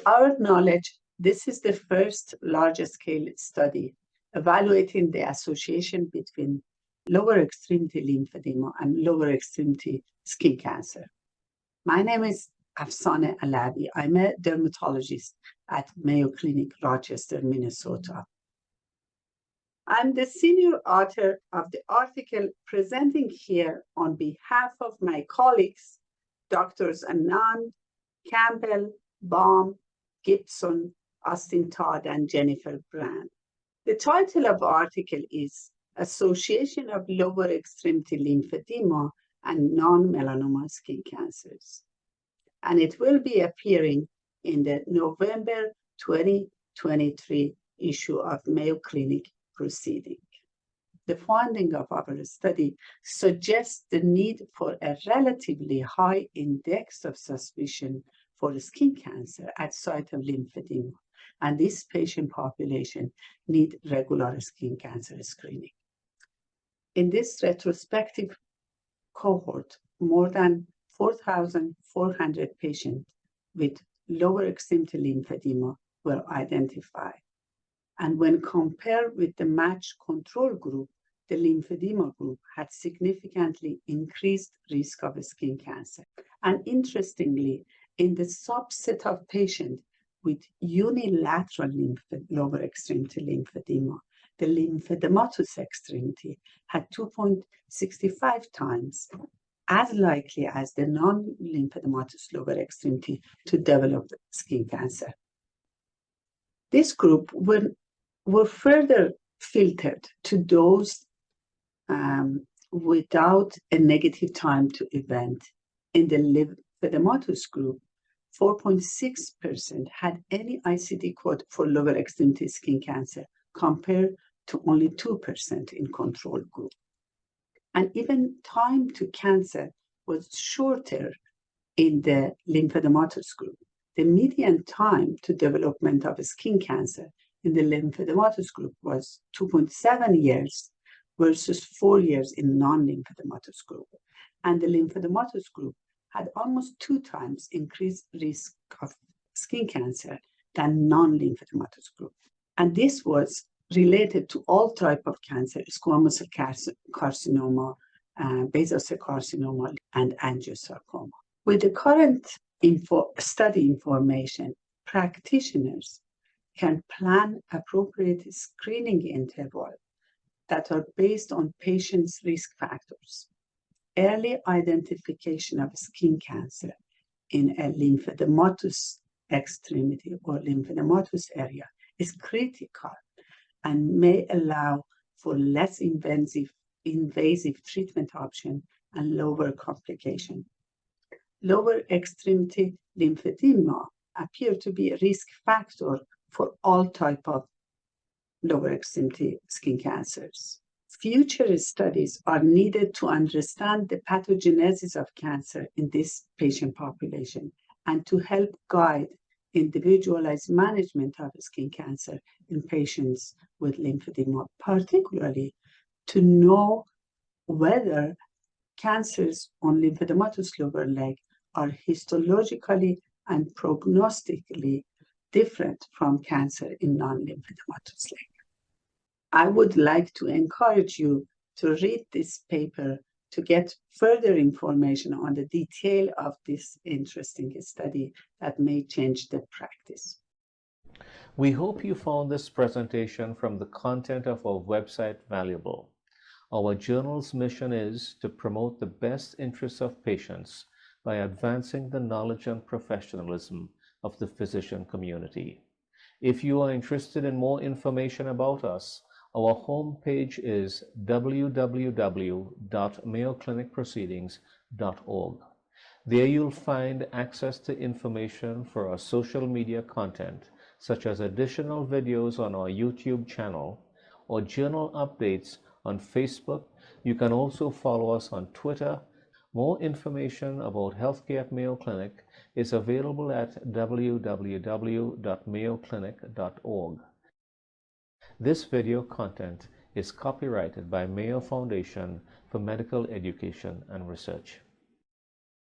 our knowledge, this is the first large-scale study evaluating the association between lower extremity lymphedema and lower extremity skin cancer. My name is Afsaneh Alavi. I'm a dermatologist at Mayo Clinic, Rochester, Minnesota. I'm the senior author of the article presenting here on behalf of my colleagues, Drs. Anand, Campbell, Baum, Gibson, Austin Todd, and Jennifer Brand. The title of the article is Association of Lower Extremity Lymphedema and Non-Melanoma Skin Cancers. And it will be appearing in the November 2023 issue of Mayo Clinic Proceedings. The finding of our study suggests the need for a relatively high index of suspicion for skin cancer at site of lymphedema, and this patient population need regular skin cancer screening. In this retrospective cohort, more than 4,400 patients with lower extremity lymphedema were identified. And when compared with the matched control group, the lymphedema group had significantly increased risk of skin cancer. And interestingly, in the subset of patients with unilateral lower extremity lymphedema, the lymphedematous extremity had 2.65 times as likely as the non-lymphedematous lower extremity to develop skin cancer. This group were further filtered to those without a negative time to event. In the lymphedematous group, 4.6% had any ICD code for lower extremity skin cancer, compared to only 2% in control group. And even time to cancer was shorter in the lymphedematous group. The median time to development of skin cancer in the lymphedematous group was 2.7 years versus 4 years in non-lymphedematous group. And the lymphedematous group had almost 2 times increased risk of skin cancer than non-lymphedematous group. And this was related to all types of cancer, squamous cell carcinoma, basal cell carcinoma, and angiosarcoma. With the current study information, practitioners can plan appropriate screening intervals that are based on patients' risk factors. Early identification of skin cancer in a lymphedematous extremity or lymphedematous area is critical and may allow for less invasive treatment option and lower complication. Lower extremity lymphedema appear to be a risk factor for all types of lower extremity skin cancers. Future studies are needed to understand the pathogenesis of cancer in this patient population and to help guide individualized management of skin cancer in patients with lymphedema, particularly to know whether cancers on lymphedematous lower leg are histologically and prognostically different from cancer in non-lymphedematous leg. I would like to encourage you to read this paper to get further information on the detail of this interesting study that may change the practice. We hope you found this presentation from the content of our website valuable. Our journal's mission is to promote the best interests of patients by advancing the knowledge and professionalism of the physician community. If you are interested in more information about us, our homepage is www.mayoclinicproceedings.org. There you'll find access to information for our social media content, such as additional videos on our YouTube channel or journal updates on Facebook. You can also follow us on Twitter. More information about healthcare at Mayo Clinic is available at www.mayoclinic.org. This video content is copyrighted by Mayo Foundation for Medical Education and Research.